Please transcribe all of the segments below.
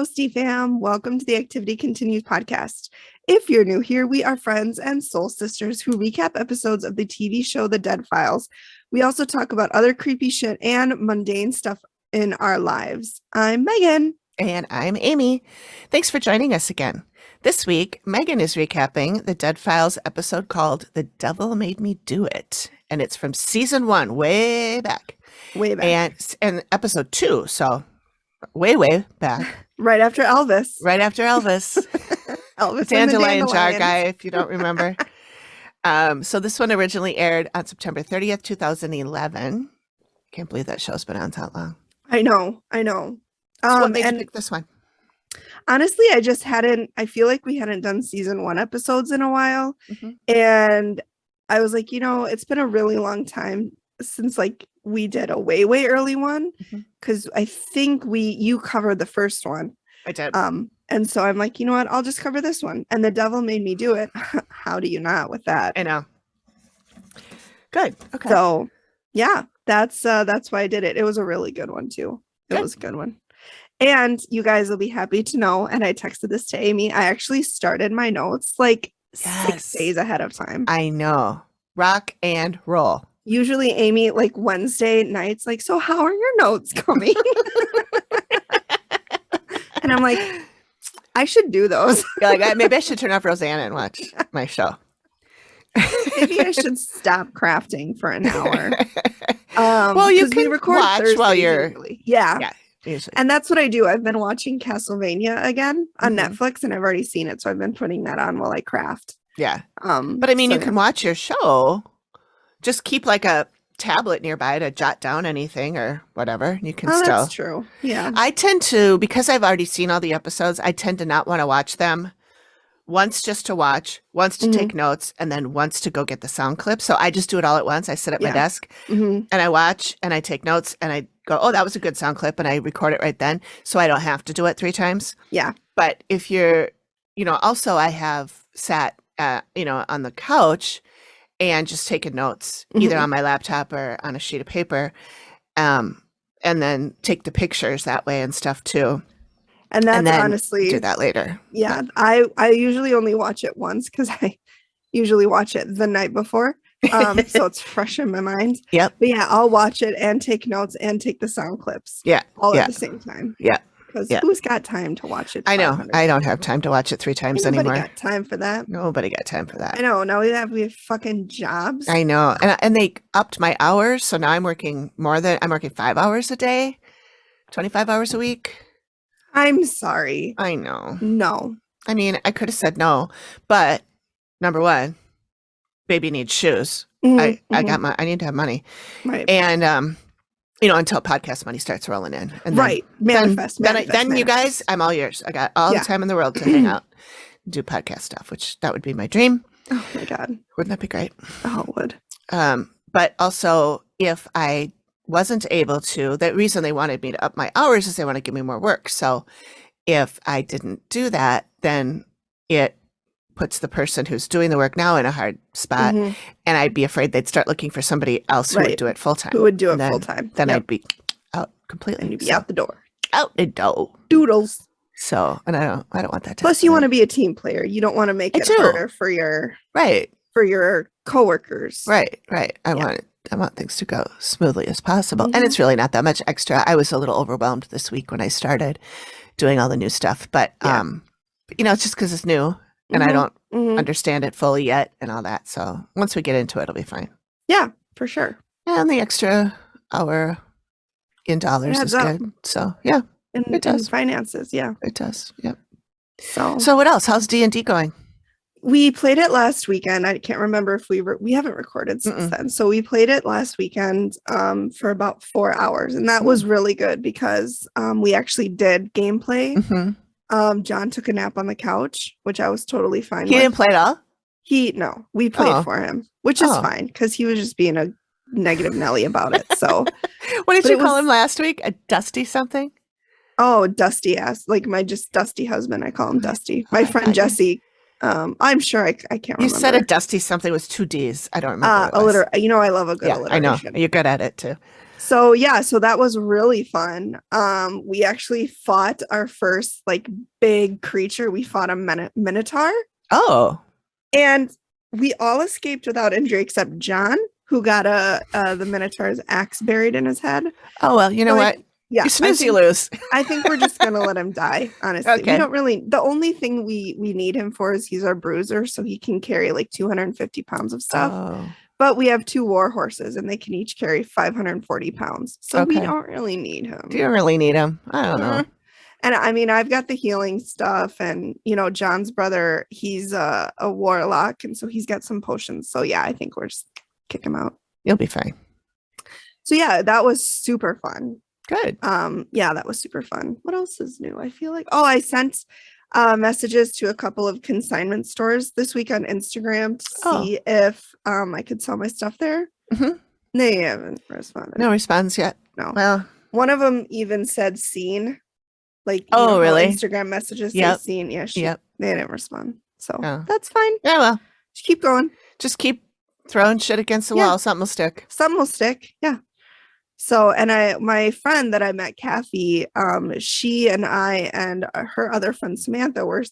Ghosty fam. Welcome to the Activity Continues podcast. If you're new here, we are friends and soul sisters who recap episodes of the TV show The Dead Files. We also talk about other creepy shit and mundane stuff in our lives. I'm Megan. And I'm Amy. Thanks for joining us again. This week, Megan is recapping the Dead Files episode called The Devil Made Me Do It. And it's from season 1, way back. Way back. And episode 2, so way back. Right after Elvis. Elvis Dandelion Jar Guy, if you don't remember. So this one originally aired on September 30th, 2011. Can't believe that show's been on that long. I know. So what made you pick this one? Honestly, I feel like we hadn't done season 1 episodes in a while. Mm-hmm. And I was like, it's been a really long time since we did a way early one, because I think you covered the first one. I did. And so I'm like, you know what? I'll just cover this one. And The Devil Made Me Do It. How do you not with that? I know. Good. Okay. So yeah, that's why I did it. It was a really good one too. It was a good one. And you guys will be happy to know, and I texted this to Amy, I actually started my notes 6 days ahead of time. I know. Rock and roll. Usually Amy, Wednesday nights, so how are your notes coming? And I'm like, I should do those. You're like, maybe I should turn off Rosanna and watch my show. Maybe I should stop crafting for an hour. Well, you can watch Thursdays while you're... usually. Yeah. Usually. And that's what I do. I've been watching Castlevania again on Netflix, and I've already seen it, so I've been putting that on while I craft. Yeah. But I mean, you can watch your show. Just keep a tablet nearby to jot down anything or whatever. You can still. That's true. Yeah. I tend to, because I've already seen all the episodes, I tend to not want to watch them. Once just to watch, once to take notes, and then once to go get the sound clip. So I just do it all at once. I sit at my desk and I watch and I take notes and I go, oh, that was a good sound clip, and I record it right then. So I don't have to do it 3 times. Yeah. But if you're, also I have sat, on the couch and just taken notes either on my laptop or on a sheet of paper, and then take the pictures that way and stuff too. And that's honestly do that later. Yeah. I usually only watch it once because I usually watch it the night before. So it's fresh in my mind. Yep. But yeah, I'll watch it and take notes and take the sound clips. Yeah. All at the same time. Yeah. Because who's got time to watch it? I know. I don't have time to watch it 3 times anymore. Nobody got time for that. Nobody got time for that. I know. Now we have fucking jobs. I know. And they upped my hours. So now I'm working 5 hours a day, 25 hours a week. I'm sorry. I know. No. I mean, I could have said no, but number one, baby needs shoes. I need to have money. Right. And, until podcast money starts rolling in. And Manifest. Then you guys, I'm all yours. I got all the time in the world to hang out and do podcast stuff, which that would be my dream. Oh my God. Wouldn't that be great? Oh, it would. But also if I wasn't able to, the reason they wanted me to up my hours is they want to give me more work. So if I didn't do that, then it puts the person who's doing the work now in a hard spot. And I'd be afraid they'd start looking for somebody else who would do it full time. Who would do it full time. Then I'd be out completely. And you'd be out the door. Out the door. Doodles. So, and I don't want that to Plus you want to be a team player. You don't want to make it harder for your coworkers. Right. I want things to go smoothly as possible. And it's really not that much extra. I was a little overwhelmed this week when I started doing all the new stuff. But, it's just because it's new and I don't understand it fully yet and all that. So once we get into it, it'll be fine. Yeah, for sure. And the extra hour in dollars is good. So, yeah, it does. In finances, yeah. It does, yep. So what else? How's D&D going? We played it last weekend. I can't remember if we haven't recorded since then. So we played it last weekend for about 4 hours. And that was really good because we actually did gameplay. John took a nap on the couch, which I was totally fine with. He didn't play at all? No, we played for him, which is fine because he was just being a negative Nelly about it. So what did you call him last week? A dusty something? Oh, dusty ass. My just dusty husband. I call him Dusty. My friend Jesse. I'm sure I can't remember. You said a dusty something with 2 D's. I don't remember. I love a good alliteration. I know. You're good at it too. So yeah, so that was really fun. We actually fought our first like big creature. We fought a minotaur, Oh, and we all escaped without injury except John, who got the minotaur's axe buried in his head. oh well, you know So what? yeah, You snooze, you lose. I think we're just gonna let him die. Honestly, we Okay. don't really. The only thing we need him for is he's our bruiser, so he can carry like 250 pounds of stuff. Oh, But we have 2 war horses, and they can each carry 540 pounds. So we okay. don't really need him. Do you really need him? I don't know. And I mean, I've got the healing stuff, and John's brother, he's a warlock, and so he's got some potions. So yeah, I think we're just kick him out. You'll be fine. So yeah, that was super fun. Good. Yeah, that was super fun. What else is new? I feel like I sent messages to a couple of consignment stores this week on Instagram to see if I could sell my stuff there. Mhm. They haven't responded. No response yet. No. Well, One of them even said seen. Like, oh, how really? Instagram messages say Yep. seen. Yeah, Yep. they didn't respond. So Oh. that's fine. Yeah, well, Just keep going. just keep throwing shit against the Yeah. wall. Something will stick. Something will stick. Yeah. So, and my friend that I met, Kathy, she and I and her other friend Samantha were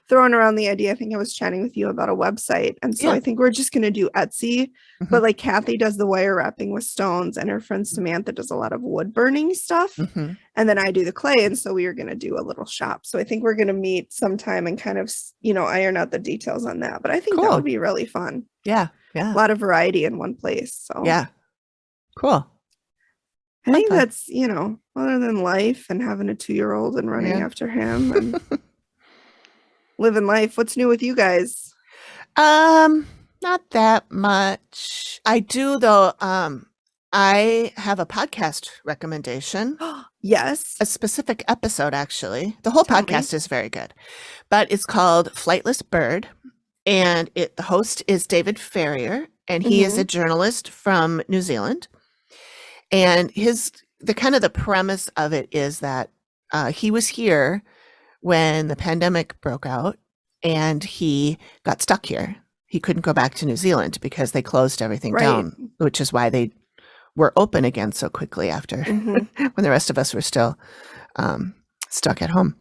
throwing around the idea. I think I was chatting with you about a website, and so Yeah. I think we're just going to do Etsy. Mhm. But like Kathy does the wire wrapping with stones, and her friend Samantha does a lot of wood burning stuff, Mhm. and then I do the clay. And so we are going to do a little shop. So I think we're going to meet sometime and kind of iron out the details on that. But I think that Cool. would be really fun. Yeah. A Yeah. lot of variety in one place. So Yeah. Cool. I think fun. that's, other than life and having a 2-year-old and running Yeah. after him and living life. What's new with you guys? Not that much. I do though. I have a podcast recommendation. Yes. A specific episode, actually. The whole Tell me. podcast is very good, but it's called Flightless Bird, and the host is David Ferrier, and he is a journalist from New Zealand. And the premise of it is that he was here when the pandemic broke out, and he got stuck here. He couldn't go back to New Zealand because they closed everything down, which is why they were open again so quickly after when the rest of us were still stuck at home.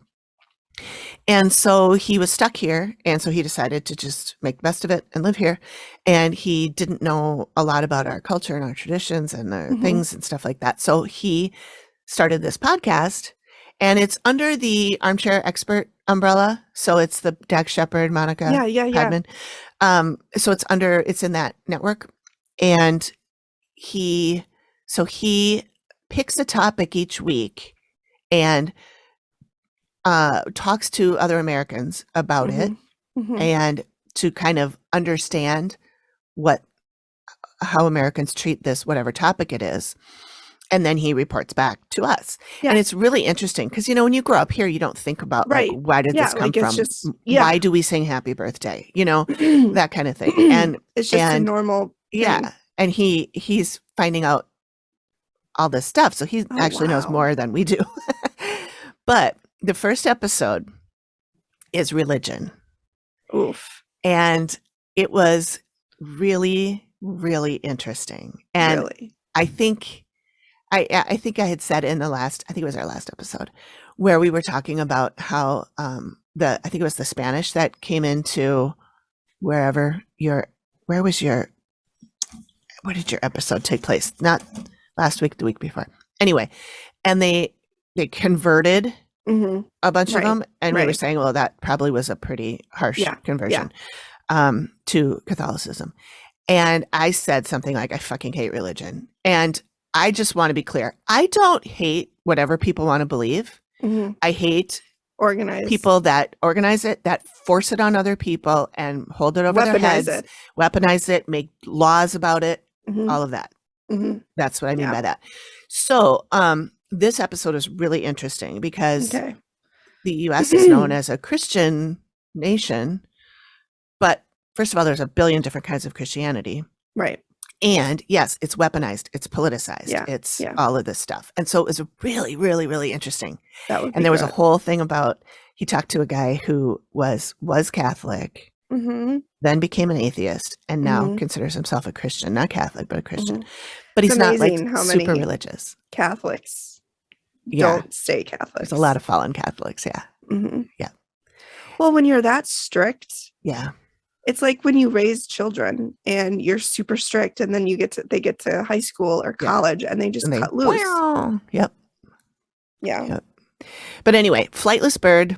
And so he was stuck here, and so he decided to just make the best of it and live here. And he didn't know a lot about our culture and our traditions and our things and stuff like that. So he started this podcast, and it's under the Armchair Expert umbrella. So it's the Dax Shepard, Monica Padman. So it's in that network. And he picks a topic each week and talks to other Americans about it, and to kind of understand how Americans treat this, whatever topic it is. And then he reports back to us. Yeah. And it's really interesting because, when you grow up here, you don't think about like, why did this come from? Why do we sing happy birthday? That kind of thing. And it's just a normal thing. Yeah. And he's finding out all this stuff. So he actually knows more than we do. But the first episode is religion. Oof. And it was really, really interesting. And I think I had said in I think it was our last episode, where we were talking about how I think it was the Spanish that came into where did your episode take place? Not last week, the week before. Anyway, and they converted a bunch of them, and we were saying, well, that probably was a pretty harsh conversion to Catholicism. And I said something like, I fucking hate religion. And I just want to be clear. I don't hate whatever people want to believe. I hate people that organize it, that force it on other people and hold it over their heads, weaponize it, make laws about it, all of that. That's what I mean by that. So this episode is really interesting because the U.S. is known as a Christian nation, but first of all, there's a billion different kinds of Christianity. Right. And yes, it's weaponized, it's politicized, it's all of this stuff. And so it was really, really, really interesting. And there was a whole thing about, he talked to a guy who was Catholic, then became an atheist, and now considers himself a Christian, not Catholic, but a Christian. But It's he's not like amazing how super many religious. Catholics Yeah. don't stay Catholics. There's a lot of fallen Catholics. Yeah. Mhm. Yeah. Well, when you're that strict, Yeah. it's like when you raise children and you're super strict, and then they get to high school or Yeah. college and they just And cut loose. Yep. Yeah. Yep. But anyway, Flightless Bird,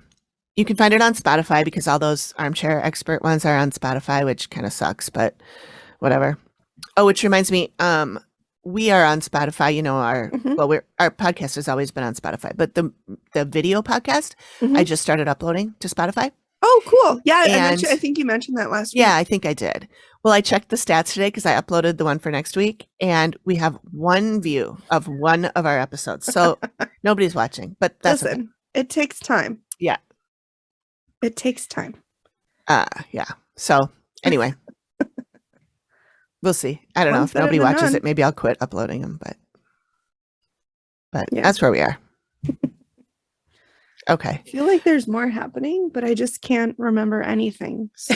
you can find it on Spotify because all those armchair expert ones are on Spotify, which kind of sucks, but whatever. Oh, which reminds me, we are on Spotify. You know, our podcast has always been on Spotify, but the video podcast, I just started uploading to Spotify. Oh, cool. Yeah, And I think you mentioned that last week. Yeah, I think I did. Well, I checked the stats today because I uploaded the one for next week, and we have one view of one of our episodes. So nobody's watching, but that's Listen, okay. It takes time. Yeah. It takes time. Yeah. So anyway, we'll see. I don't know if nobody watches it. Maybe I'll quit uploading them, but that's where we are. Okay. I feel like there's more happening, but I just can't remember anything. So.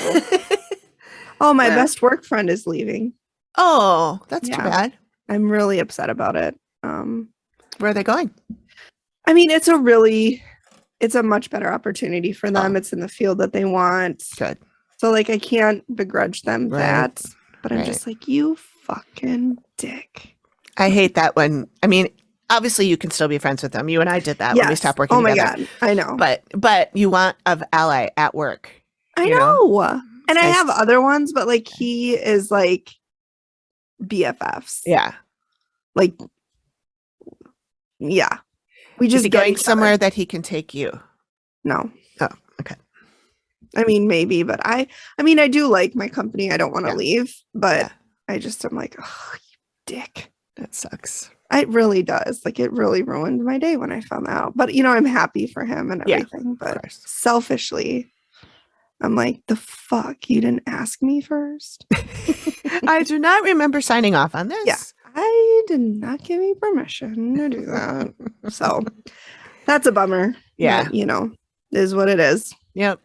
Oh, my best work friend is leaving. Oh, that's too bad. I'm really upset about it. Where are they going? I mean, it's a much better opportunity for them. It's in the field that they want. Good. So like, I can't begrudge them that, but I'm just like, you fucking dick. I hate that when, I mean, obviously you can still be friends with them. You and I did that when we stopped working together. Oh my God, I know. But you want an ally at work. I know. And I have other ones, but like he is like BFFs. Yeah. Like, yeah. We just is he going somewhere that he can take you? No. Oh, okay. I mean, maybe, but I mean, I do like my company. I don't want to leave, but I just am like, oh, you dick. That sucks. It really does. Like, it really ruined my day when I found out. But, you know, I'm happy for him and everything. But selfishly, I'm like, the fuck? You didn't ask me first? I do not remember signing off on this. Yeah. I did not give me permission to do that. So that's a bummer. Yeah. But, you know, is what it is. Yep.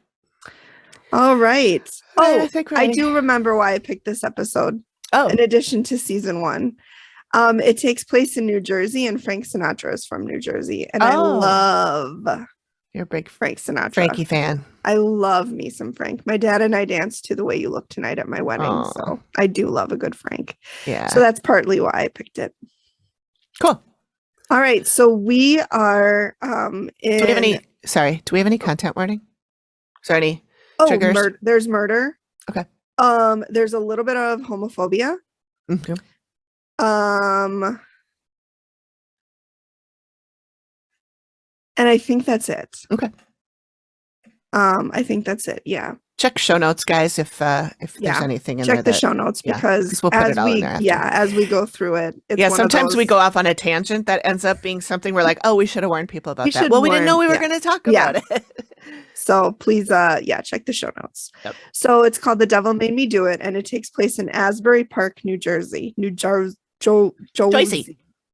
All right. Oh, I do do remember why I picked this episode. Oh. In addition to season 1. It takes place in New Jersey, and Frank Sinatra is from New Jersey. And I love You're a big Frank Sinatra. Frankie fan. I love me some Frank. My dad and I danced to The Way You Look Tonight at my wedding. Aww. So I do love a good Frank. Yeah. So that's partly why I picked it. Cool. All right. So we are do we have any content warning? Is there any triggers? There's murder. Okay. There's a little bit of homophobia. Okay. And I think that's it. Okay. I think that's it. Yeah. Check show notes, guys, if there's anything in there. Check the show notes because we'll put it all in there after. as we go through it. Sometimes we go off on a tangent that ends up being something we're like, oh, we should have warned people about that. Well, we didn't know we were going to talk about it. So please, check the show notes. Yep. So it's called The Devil Made Me Do It, and it takes place in Asbury Park, New Jersey.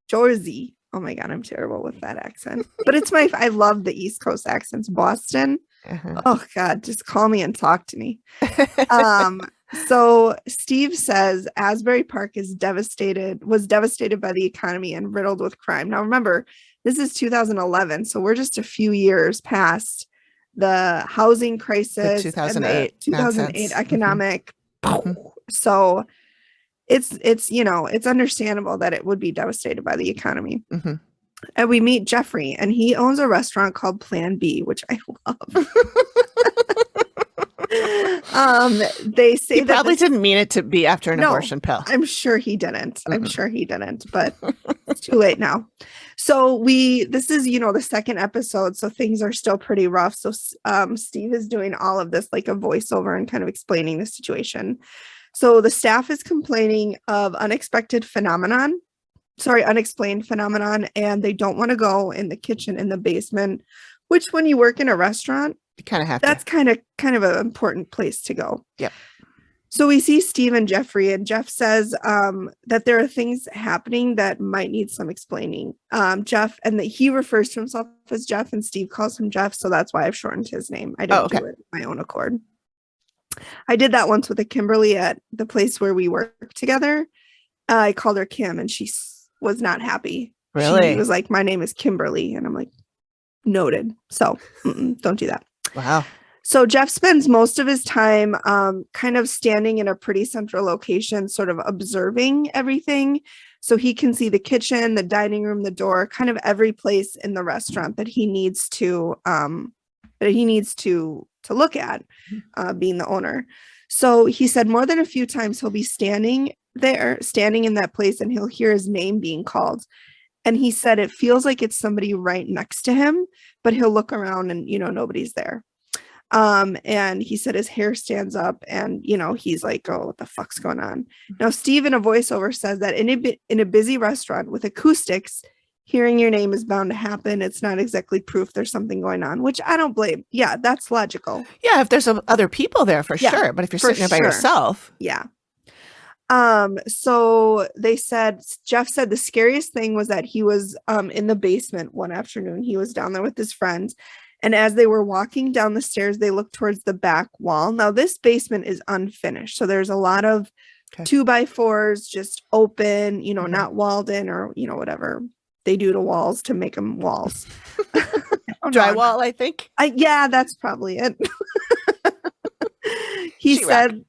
Jersey. Oh my God, I'm terrible with that accent. But I love the East Coast accents. Boston. Uh-huh. Oh God, just call me and talk to me. So Steve says Asbury Park was devastated by the economy and riddled with crime. Now remember, this is 2011, so we're just a few years past the housing crisis, the 2008 economic. Mm-hmm. So it's understandable that it would be devastated by the economy. Mm-hmm. And we meet Jeffrey, and he owns a restaurant called Plan B, which I love. They say he probably didn't mean it to be after an abortion pill. I'm sure he didn't. I'm sure he didn't, but it's too late now. So this is, the second episode, so things are still pretty rough. So Steve is doing all of this like a voiceover and kind of explaining the situation. So the staff is complaining of unexplained phenomenon, and they don't want to go in the kitchen in the basement, which when you work in a restaurant, you kind of have that's kind of an important place to go. Yep. So we see Steve and Jeffrey, and Jeff says that there are things happening that might need some explaining. Jeff, and that he refers to himself as Jeff, and Steve calls him Jeff, so that's why I've shortened his name. I didn't do it of my own accord. I did that once with a Kimberly at the place where we work together, I called her Kim, and she was not happy. Really? She was like, my name is Kimberly. And I'm like, noted. So don't do that. Wow. So Jeff spends most of his time kind of standing in a pretty central location, sort of observing everything. So he can see the kitchen, the dining room, the door, kind of every place in the restaurant that he needs to look at, being the owner. So he said more than a few times he'll be standing in that place, and he'll hear his name being called. And he said it feels like it's somebody right next to him, but he'll look around and, nobody's there. And he said his hair stands up, and, he's like, oh, what the fuck's going on? Now, Steve in a voiceover says that in a busy restaurant with acoustics, hearing your name is bound to happen. It's not exactly proof there's something going on, which I don't blame. Yeah, that's logical. Yeah, if there's other people there, for sure. But if you're sitting there by yourself. Yeah. So Jeff said the scariest thing was that he was in the basement one afternoon. He was down there with his friends, and as they were walking down the stairs, they looked towards the back wall. Now, this basement is unfinished, so there's a lot of 2x4s just open, not walled in, or whatever they do to walls to make them walls. Drywall, I think. Yeah, that's probably it. He said,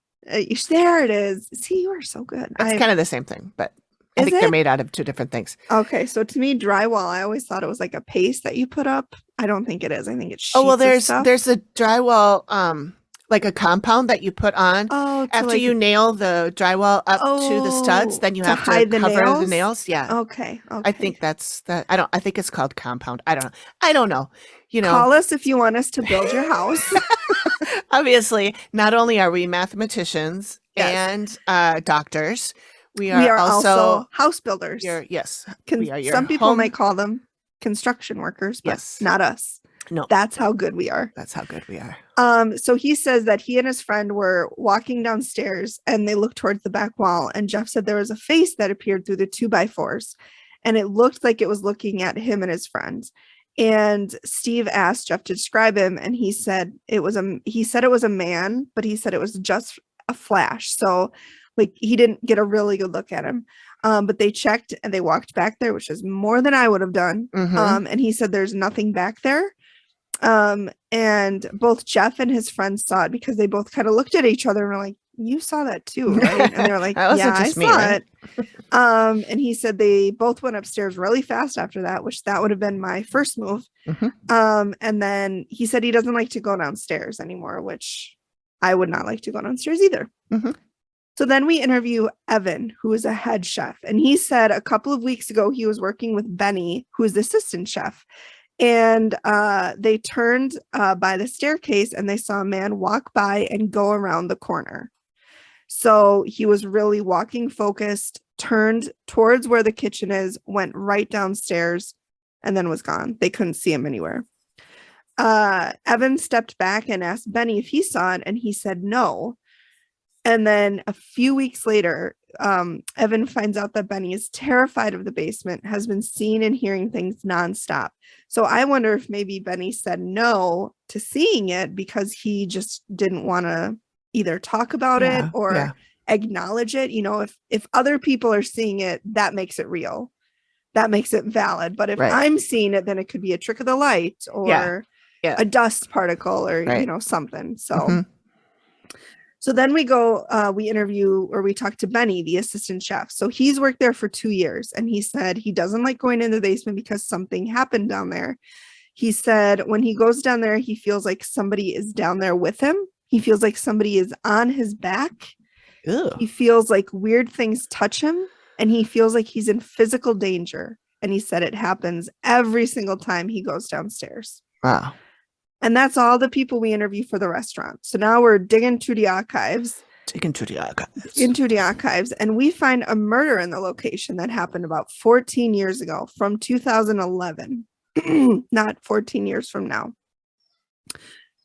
there it is. See, you are so good. It's kind of the same thing, but I think they're made out of two different things. Okay, so to me, drywall, I always thought it was like a paste that you put up. I don't think it is. I think it's sheets. Oh, well, there's a drywall, like a compound that you put on after you nail the drywall up to the studs. Then you have to cover the nails. Yeah. Okay. I think that's that. I think it's called compound. I don't know. Call us if you want us to build your house. Obviously, not only are we mathematicians and doctors, we are also house builders. Some people might call them construction workers, but not us. No, that's how good we are. So he says that he and his friend were walking downstairs, and they looked towards the back wall, and Jeff said there was a face that appeared through the 2x4s, and it looked like it was looking at him and his friends. And Steve asked Jeff to describe him, and he said it was a man, but he said it was just a flash. So like he didn't get a really good look at him. But they checked and they walked back there, which is more than I would have done. And he said there's nothing back there. And both Jeff and his friends saw it, because they both kind of looked at each other and were like, you saw that too, right? And they were like, yeah, I saw it. And he said they both went upstairs really fast after that, which that would have been my first move. And then he said he doesn't like to go downstairs anymore, which I would not like to go downstairs either. So then we interview Evan, who is a head chef. And he said a couple of weeks ago, he was working with Benny, who is the assistant chef. And they turned by the staircase, and they saw a man walk by and go around the corner. So he was really walking focused, turned towards where the kitchen is, went right downstairs, and then was gone. They couldn't see him anywhere. Evan stepped back and asked Benny if he saw it, and he said no. And then a few weeks later, Evan finds out that Benny is terrified of the basement, has been seeing and hearing things nonstop. So I wonder if maybe Benny said no to seeing it because he just didn't want to either talk about it or acknowledge it. If other people are seeing it, that makes it real. That makes it valid. But if I'm seeing it, then it could be a trick of the light or a dust particle or, something. So. So then we talk to Benny, the assistant chef. So he's worked there for 2 years, and he said he doesn't like going in the basement because something happened down there. He said when he goes down there, he feels like somebody is down there with him. He feels like somebody is on his back. Ew. He feels like weird things touch him, and he feels like he's in physical danger. And he said it happens every single time he goes downstairs. Wow. And that's all the people we interview for the restaurant. So now we're digging into the archives. And we find a murder in the location that happened about 14 years ago, from 2011, not 14 years from now.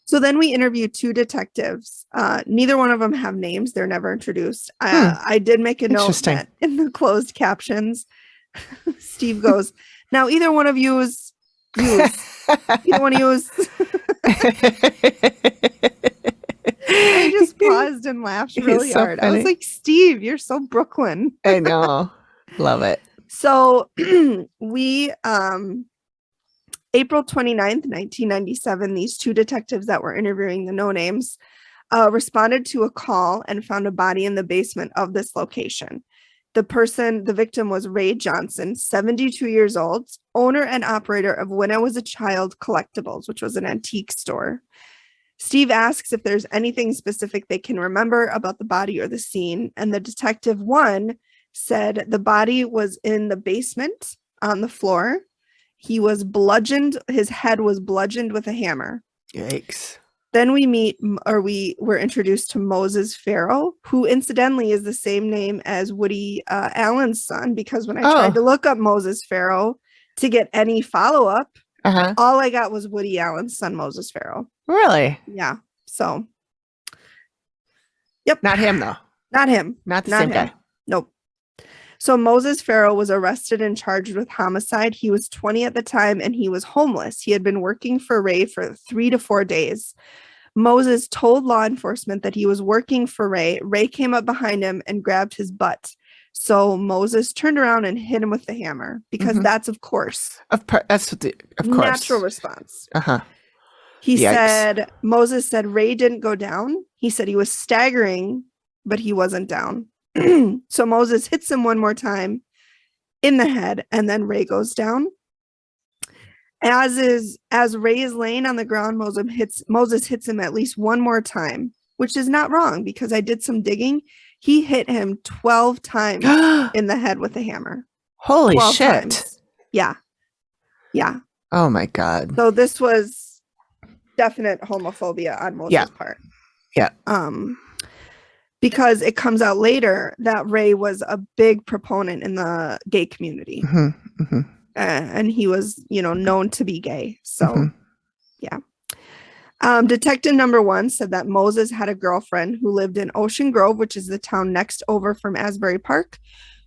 So then we interview 2 detectives. Neither one of them have names. They're never introduced. I did make a note that in the closed captions, Steve goes, now either one of you is used. Either one of you is. I just paused and laughed He's really so hard. I was funny. like, Steve, you're so Brooklyn. I know. Love it. So we April 29th, 1997, these two detectives that were interviewing the no names responded to a call and found a body in the basement of this location. The victim was Ray Johnson, 72 years old, owner and operator of When I Was a Child Collectibles, which was an antique store. Steve asks if there's anything specific they can remember about the body or the scene, and the detective one said the body was in the basement on the floor. He was bludgeoned, his head was bludgeoned with a hammer. Yikes. Then we were introduced to Moses Farrow, who incidentally is the same name as Woody Allen's son, because when I tried to look up Moses Farrow to get any follow-up, all I got was Woody Allen's son, Moses Farrow. Really? Yeah. So, yep. Not him, though. Not him. Not the same guy. Nope. So Moses Farrow was arrested and charged with homicide. He was 20 at the time, and he was homeless. He had been working for Ray for 3 to 4 days. Moses told law enforcement that he was working for Ray. Ray came up behind him and grabbed his butt. So Moses turned around and hit him with the hammer, because that's, of course, natural response. Moses said Ray didn't go down. He said he was staggering, but he wasn't down. So Moses hits him one more time in the head, and then Ray goes down. As Ray is laying on the ground, Moses hits him at least one more time, which is not wrong, because I did some digging. He hit him 12 times in the head with a hammer. Holy shit. Times. Yeah. Yeah. Oh my God. So this was definite homophobia on Moses' part. Yeah. Because it comes out later that Ray was a big proponent in the gay community. And he was, known to be gay. So, yeah. Detective number 1 said that Moses had a girlfriend who lived in Ocean Grove, which is the town next over from Asbury Park.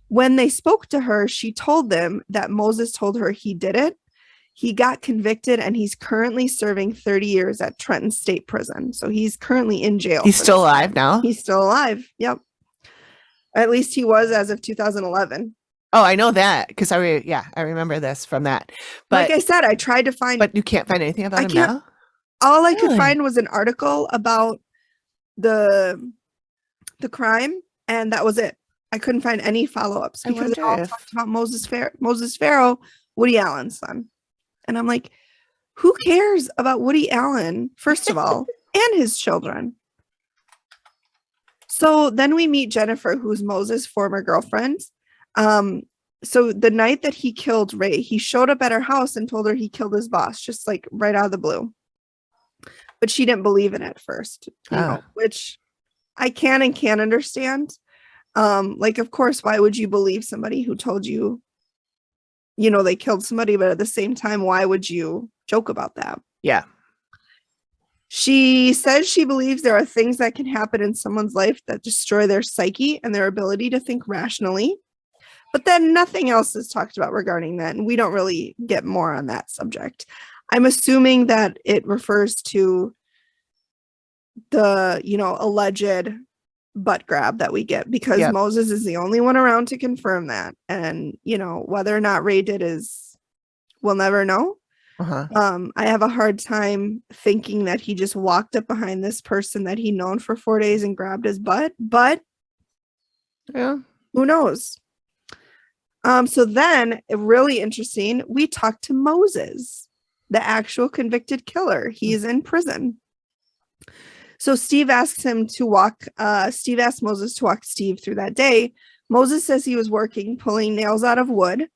When they spoke to her, she told them that Moses told her he did it. He got convicted, and he's currently serving 30 years at Trenton State Prison. So he's currently in jail. He's still alive now? He's still alive. Yep. At least he was as of 2011. Oh, I know that, because I remember this from that. But like I said, I tried to find. But you can't find anything about him now? All I could find was an article about the crime, and that was it. I couldn't find any follow-ups, because it all talked about Moses Farrow, Woody Allen's son. And I'm like, who cares about Woody Allen, first of all, and his children? So then we meet Jennifer, who's Moses' former girlfriend. So the night that he killed Ray, he showed up at her house and told her he killed his boss, just like right out of the blue. But she didn't believe it at first, which I can and can't understand. Like, of course, why would you believe somebody who told you, they killed somebody, but at the same time, why would you joke about that? Yeah. She says she believes there are things that can happen in someone's life that destroy their psyche and their ability to think rationally. But then nothing else is talked about regarding that, and we don't really get more on that subject. I'm assuming that it refers to the, alleged butt grab that we get, because Moses is the only one around to confirm that. And, whether or not Ray did we'll never know. I have a hard time thinking that he just walked up behind this person that he'd known for 4 days and grabbed his butt, but who knows? So then, really interesting, we talked to Moses, the actual convicted killer. He's in prison. So Steve asked Moses to walk Steve through that day. Moses says he was working, pulling nails out of wood,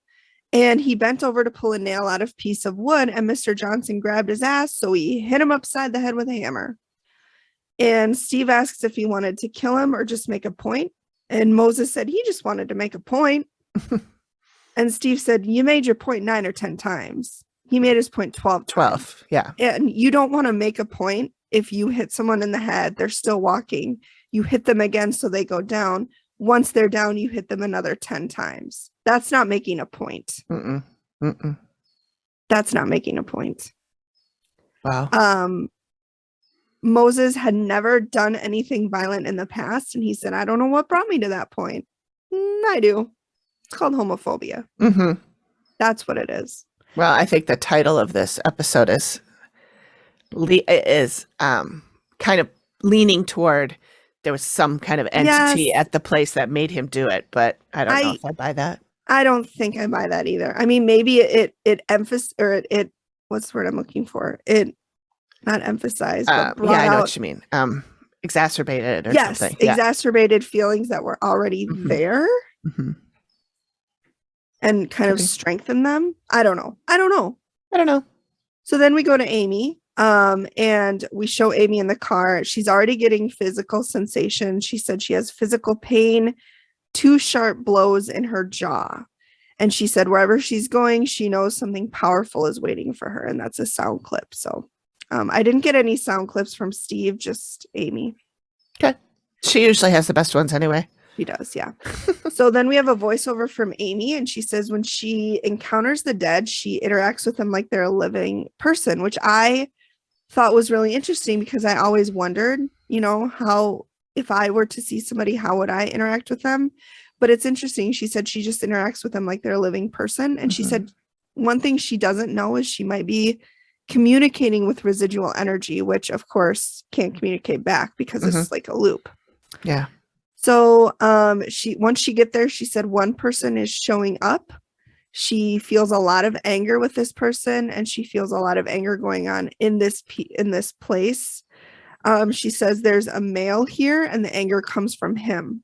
and he bent over to pull a nail out of a piece of wood, and Mr. Johnson grabbed his ass, so he hit him upside the head with a hammer. And Steve asks if he wanted to kill him or just make a point. And Moses said he just wanted to make a point. And Steve said, you made your point 9 or 10 times. He made his point 12 times. 12, yeah. And you don't want to make a point if you hit someone in the head, they're still walking. You hit them again so they go down. Once they're down, you hit them another 10 times. That's not making a point. That's not making a point. Wow. Moses had never done anything violent in the past. And he said, I don't know what brought me to that point. I do. It's called homophobia. Mm-hmm. That's what it is. Well, I think the title of this episode is kind of leaning toward there was some kind of entity Yes. at the place that made him do it, but I don't know if I buy that. I don't think I buy that either. I mean, maybe it emphasized, or it what's the word I'm looking for? It not emphasized, but brought yeah, I know out, what you mean. Exacerbated or yes, something. Yeah. exacerbated feelings that were already Mhm. there Mhm. and kind Could of be. strengthen them. I don't know. I don't know. So then we go to Amy, and we show Amy in the car. She's already getting physical sensation. She said she has physical pain, 2 sharp blows in her jaw. And she said wherever she's going, she knows something powerful is waiting for her. And that's a sound clip. So I didn't get any sound clips from Steve, just Amy. Okay. She usually has the best ones anyway. She does, yeah. So then we have a voiceover from Amy, and she says when she encounters the dead, she interacts with them like they're a living person, which I thought was really interesting because I always wondered, how if I were to see somebody, how would I interact with them? But it's interesting. She said she just interacts with them like they're a living person. And she said one thing she doesn't know is she might be communicating with residual energy, which of course can't communicate back because it's like a loop. Yeah. So once she get there, she said one person is showing up. She feels a lot of anger with this person, and she feels a lot of anger going on in this place. She says there's a male here, and the anger comes from him.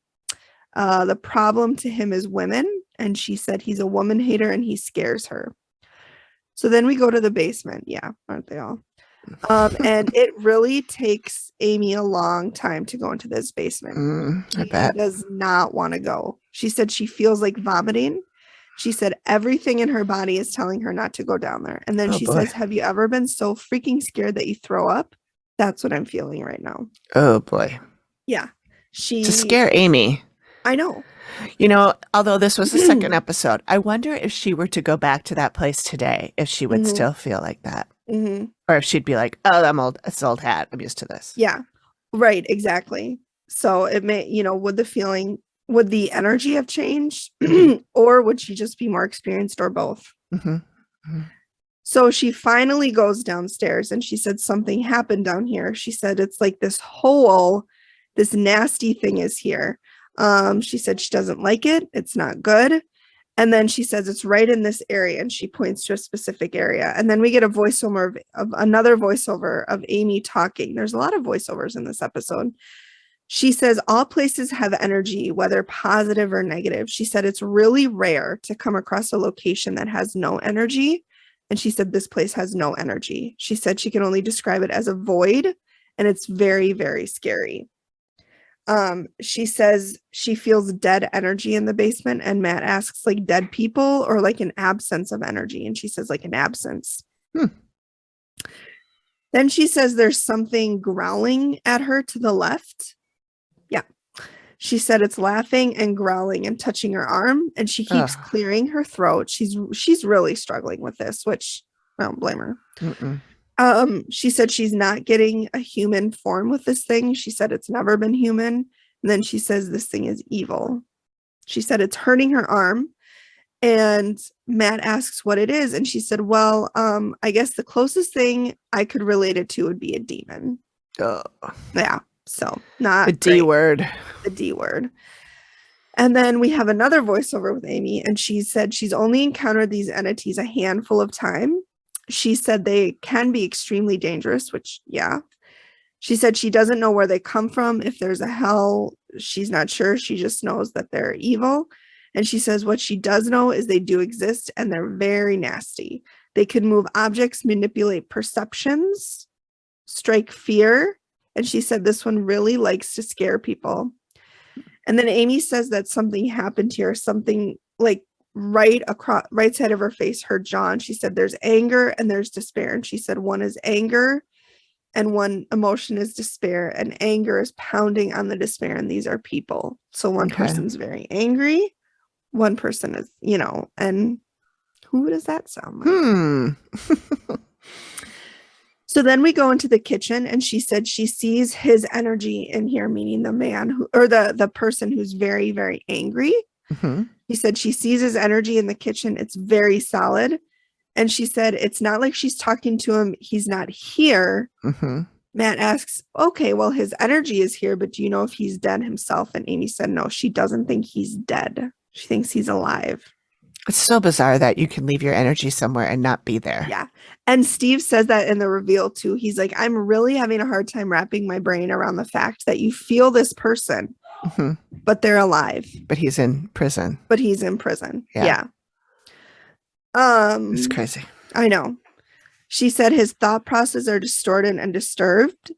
The problem to him is women, and she said he's a woman hater and he scares her. So then we go to the basement. Yeah, aren't they all? And it really takes Amy a long time to go into this basement. I bet. She does not want to go. She said she feels like vomiting. She said everything in her body is telling her not to go down there. And then she says, have you ever been so freaking scared that you throw up? That's what I'm feeling right now. Oh boy. Yeah. To scare Amy. I know. Although this was the second episode, I wonder if she were to go back to that place today, if she would still feel like that. Or if she'd be like, oh, it's old hat. I'm used to this. Yeah. Right. Exactly. So it may, would the energy have changed or would she just be more experienced, or both? So she finally goes downstairs, and she said something happened down here. She said it's like this hole, this nasty thing is here. She said she doesn't like it. It's not good. And then she says it's right in this area, and she points to a specific area. And then we get a voiceover of another voiceover of Amy talking. There's a lot of voiceovers in this episode. She says all places have energy, whether positive or negative. She said it's really rare to come across a location that has no energy. And she said this place has no energy. She said she can only describe it as a void, and it's very, very scary. She says she feels dead energy in the basement, and Matt asks, like dead people or like an absence of energy, and she says like an absence. Then she says there's something growling at her to the left. Yeah. She said it's laughing and growling and touching her arm, and she keeps clearing her throat. She's really struggling with this, which I don't blame her. She said she's not getting a human form with this thing. She said it's never been human. And then she says this thing is evil. She said it's hurting her arm. And Matt asks what it is. And she said, well, I guess the closest thing I could relate it to would be a demon. Yeah. So not the D word. The D word. And then we have another voiceover with Amy. And she said she's only encountered these entities a handful of time. She said they can be extremely dangerous, which, yeah. She said she doesn't know where they come from. If there's a hell, she's not sure. She just knows that they're evil. And she says what she does know is they do exist, and they're very nasty. They can move objects, manipulate perceptions, strike fear. And she said this one really likes to scare people. And then Amy says that something happened here, something like right side of her face, her jaw. And she said there's anger and there's despair. And she said one is anger and one emotion is despair, and anger is pounding on the despair. And these are people. So one person's very angry. One person is, and who does that sound like? So then we go into the kitchen, and she said she sees his energy in here, meaning the man who, or the person who's very, very angry. Mm-hmm. She said she sees his energy in the kitchen. It's very solid. And she said it's not like she's talking to him. He's not here. Mm-hmm. Matt asks, okay, well, his energy is here, but do you know if he's dead himself? And Amy said, no, she doesn't think he's dead. She thinks he's alive. It's so bizarre that you can leave your energy somewhere and not be there. Yeah. And Steve says that in the reveal too. He's like, I'm really having a hard time wrapping my brain around the fact that you feel this person, Mm-hmm. but they're alive. But he's in prison. But he's in prison. Yeah. Yeah. It's crazy. I know. She said his thought processes are distorted and disturbed.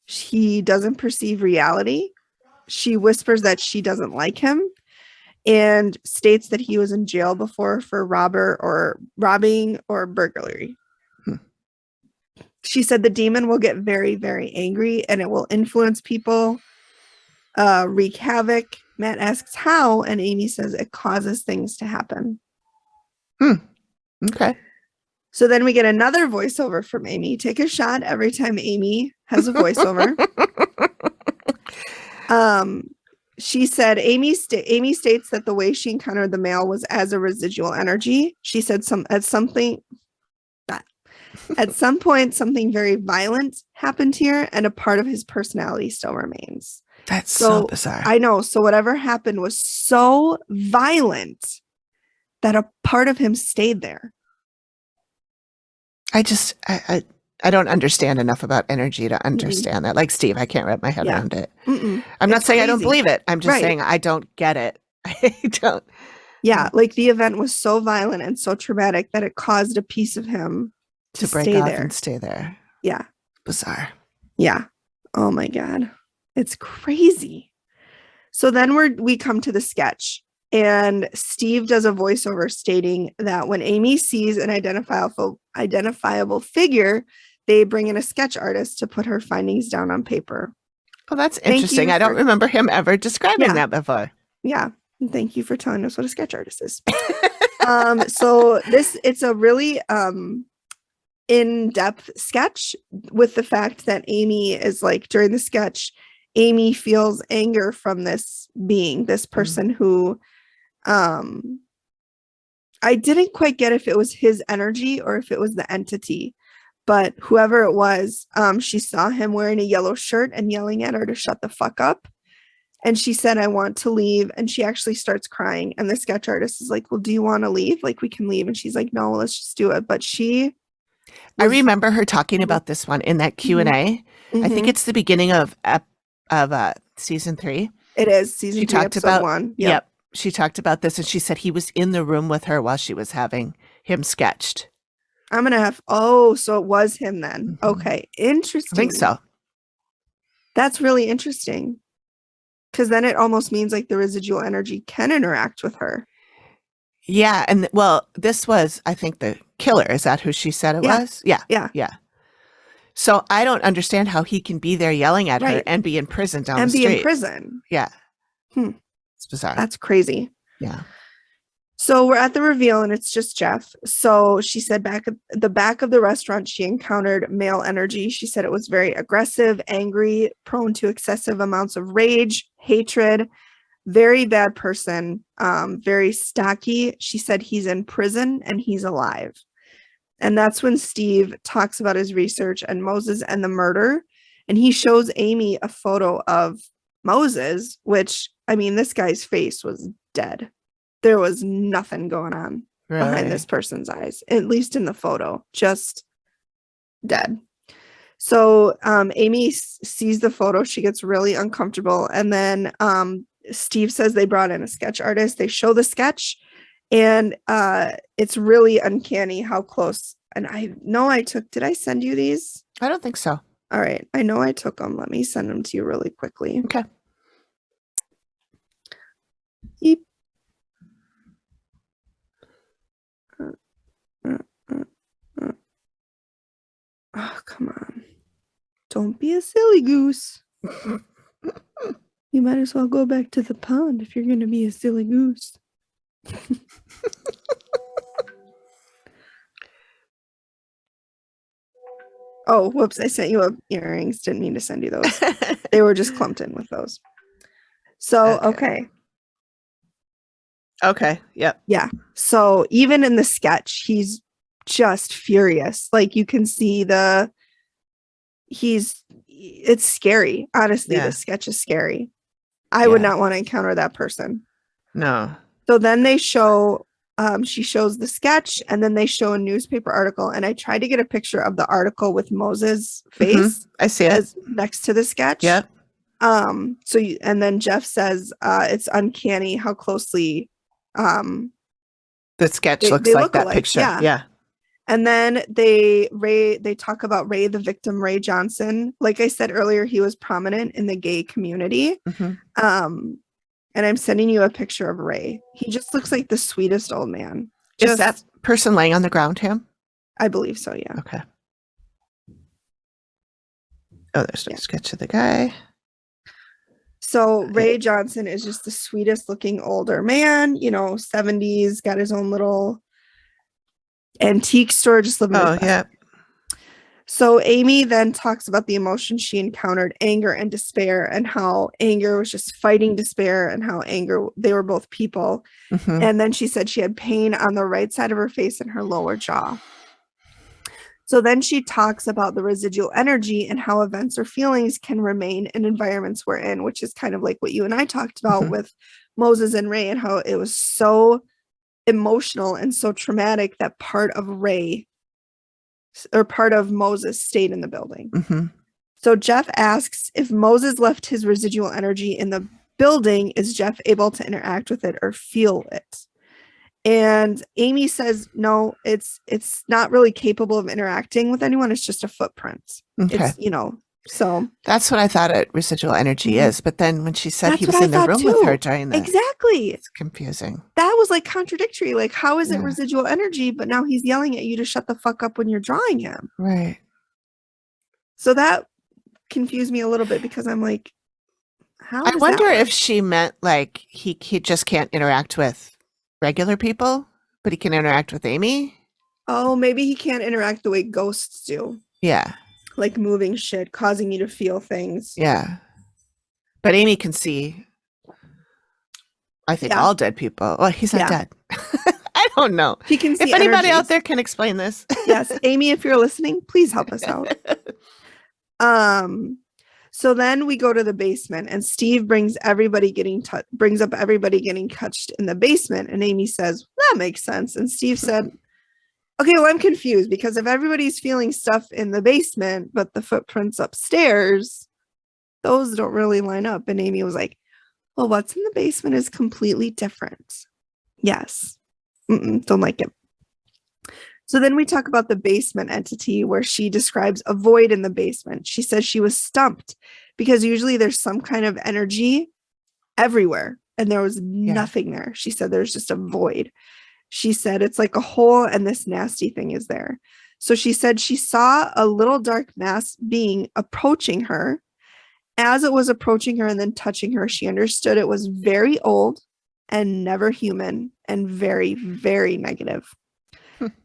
He doesn't perceive reality. She whispers that she doesn't like him and states that he was in jail before for robbing or burglary. She said the demon will get very, very angry and it will influence people, wreak havoc. Matt asks how, and Amy says it causes things to happen. Okay. So then we get another voiceover from Amy. Take a shot every time Amy has a voiceover. She said Amy states that the way she encountered the male was as a residual energy. She said at some point something very violent happened here, and a part of his personality still remains. That's so bizarre. I know. So whatever happened was so violent that a part of him stayed there. I don't understand enough about energy to understand that. Like Steve, I can't wrap my head around it. I'm not saying I don't believe it. I'm just saying I don't get it. I don't. Yeah, like the event was so violent and so traumatic that it caused a piece of him to break stay off there. and stay there. Yeah. Bizarre. Yeah. Oh my God. It's crazy. So then we come to the sketch, and Steve does a voiceover stating that when Amy sees an identifiable figure, they bring in a sketch artist to put her findings down on paper. Well, that's interesting. I don't remember him ever describing that before. Yeah. And thank you for telling us what a sketch artist is. So it's a really in-depth sketch, with the fact that Amy is like, during the sketch, Amy feels anger from this person who I didn't quite get if it was his energy or if it was the entity, but whoever it was, she saw him wearing a yellow shirt and yelling at her to shut the fuck up. And she said, I want to leave. And she actually starts crying. And the sketch artist is like, well, do you want to leave? Like, we can leave. And she's like, no, let's just do it. But I remember her talking about this one in that Q&A. I think it's the beginning of season 3. It is season 3, talked episode about 1. Yep. She talked about this, and she said he was in the room with her while she was having him sketched. I'm going to have, so it was him then. Okay. Interesting. I think so. That's really interesting. Because then it almost means like the residual energy can interact with her. Yeah. And well, this was, I think, the killer. Is that who she said it was? Yeah. Yeah. So I don't understand how he can be there yelling at her and be in prison down the street. And be in prison. Yeah. It's bizarre. That's crazy. Yeah. So we're at the reveal, and it's just Jeff. So she said back at the back of the restaurant, she encountered male energy. She said it was very aggressive, angry, prone to excessive amounts of rage, hatred, very bad person, very stocky. She said he's in prison and he's alive. And that's when Steve talks about his research and Moses and the murder. And he shows Amy a photo of Moses, which, I mean, this guy's face was dead. There was nothing going on behind this person's eyes, at least in the photo, just dead. So Amy sees the photo. She gets really uncomfortable. And then Steve says they brought in a sketch artist. They show the sketch, and it's really uncanny how close. And I know did I send you these? I don't think so. All right. I know I took them. Let me send them to you really quickly. Okay. Eep. Oh, come on. Don't be a silly goose. You might as well go back to the pond if you're going to be a silly goose. Oh, whoops. I sent you earrings. Didn't mean to send you those. They were just clumped in with those. So, okay. Okay. Yep. Yeah. So even in the sketch, he's just furious. Like you can see it's scary. Honestly, Yeah. the sketch is scary. I would not want to encounter that person. No. So then they show, she shows the sketch and then they show a newspaper article. And I tried to get a picture of the article with Moses' face. I see it. As next to the sketch. Yep. And then Jeff says, it's uncanny how closely, the sketch they looks like look that alike. picture. Yeah. And then they talk about Ray, the victim, Ray Johnson. Like I said earlier, he was prominent in the gay community. And I'm sending you a picture of Ray. He just looks like the sweetest old man. Is that person laying on the ground him? I believe so, yeah. Okay. Oh, there's a sketch of the guy. So Ray Johnson is just the sweetest looking older man, 70s, got his own little antique store, just living his best. Yeah. So Amy then talks about the emotions she encountered, anger and despair, and how anger was just fighting despair, and how they were both people. And then she said she had pain on the right side of her face and her lower jaw. So then she talks about the residual energy and how events or feelings can remain in environments we're in, which is kind of like what you and I talked about with Moses and Ray, and how it was so emotional and so traumatic that part of Moses stayed in the building. So Jeff asks, if Moses left his residual energy in the building, is Jeff able to interact with it or feel it? And Amy says, no, it's not really capable of interacting with anyone. It's just a footprint. Okay. It's, so. That's what I thought residual energy is. But then when she said he was in the room with her during that. Exactly. It's confusing. That was like contradictory. Like, how is it residual energy, but now he's yelling at you to shut the fuck up when you're drawing him? Right. So that confused me a little bit because I'm like, how? I wonder if she meant like he just can't interact with regular people, but he can interact with Amy. Oh, maybe he can't interact the way ghosts do. Yeah. Like moving shit, causing you to feel things. Yeah. But Amy can see, I think, all dead people. Well, he's not dead. I don't know. He can see if anybody energies out there can explain this. Yes. Amy, if you're listening, please help us out. So then we go to the basement and Steve brings up everybody getting touched in the basement. And Amy says, that makes sense. And Steve said, okay, well, I'm confused because if everybody's feeling stuff in the basement, but the footprints upstairs, those don't really line up. And Amy was like, well, what's in the basement is completely different. Yes. Don't like it. So then we talk about the basement entity where she describes a void in the basement. She says she was stumped because usually there's some kind of energy everywhere and there was nothing there. She said there's just a void. She said it's like a hole and this nasty thing is there. So she said she saw a little dark mass being approaching her. As it was approaching her and then touching her, she understood it was very old and never human and very, very negative.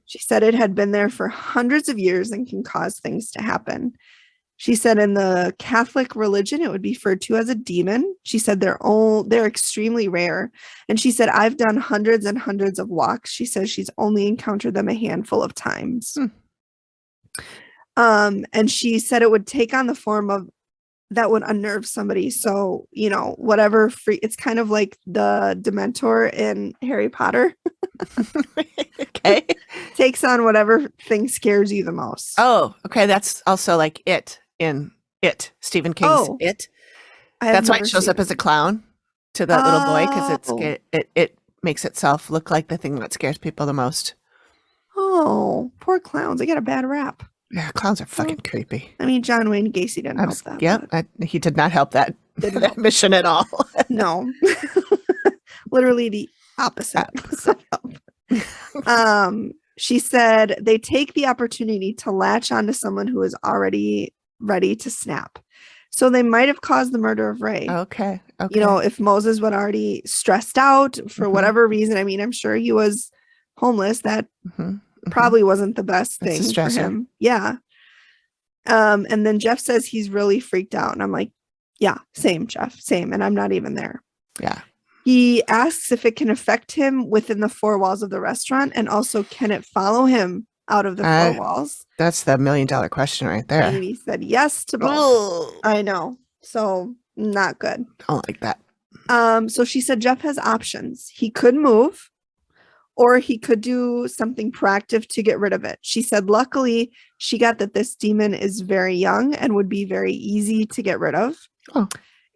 She said it had been there for hundreds of years and can cause things to happen. She said in the Catholic religion, it would be referred to as a demon. She said they're extremely rare. And she said, I've done hundreds and hundreds of walks. She says she's only encountered them a handful of times. And she said it would take on the form of that would unnerve somebody. So, whatever it's kind of like the Dementor in Harry Potter. Okay. Takes on whatever thing scares you the most. Oh, okay. That's also like Stephen King's It. That's why it shows up as a clown to that little boy, because it makes itself look like the thing that scares people the most. Oh, poor clowns. They got a bad rap. Yeah, clowns are fucking creepy. I mean, John Wayne Gacy didn't help that. Yeah, he did not help that mission at all. No. Literally the opposite. She said they take the opportunity to latch onto someone who is already ready to snap. So they might have caused the murder of Ray. Okay. If Moses was already stressed out for whatever reason, I mean, I'm sure he was homeless. That probably wasn't the best thing for him. Yeah. And then Jeff says he's really freaked out. And I'm like, yeah, same, Jeff, same. And I'm not even there. Yeah. He asks if it can affect him within the four walls of the restaurant. And also, can it follow him out of the four walls? That's the $1 million question right there. Amy said yes to both. Oh, I know. So not good. don't like that. So she said Jeff has options. He could move, or he could do something proactive to get rid of it. She said, luckily, she got that this demon is very young and would be very easy to get rid of. Oh.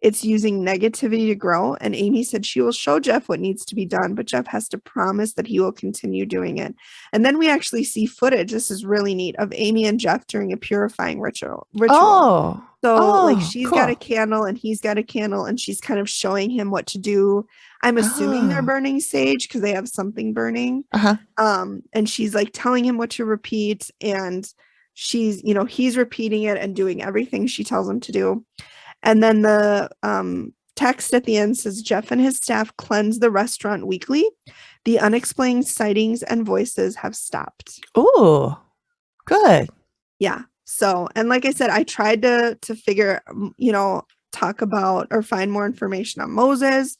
It's using negativity to grow. And Amy said she will show Jeff what needs to be done, but Jeff has to promise that he will continue doing it. And then we actually see footage. This is really neat, of Amy and Jeff during a purifying ritual. Oh. So like she's cool. got a candle and he's got a candle, and she's kind of showing him what to do. I'm assuming they're burning sage because they have something burning. And she's like telling him what to repeat, and she's, he's repeating it and doing everything she tells him to do. And then the text at the end says Jeff and his staff cleanse the restaurant weekly. The unexplained sightings and voices have stopped. Oh, good. Yeah. So, and like I said, I tried to figure, talk about or find more information on Moses.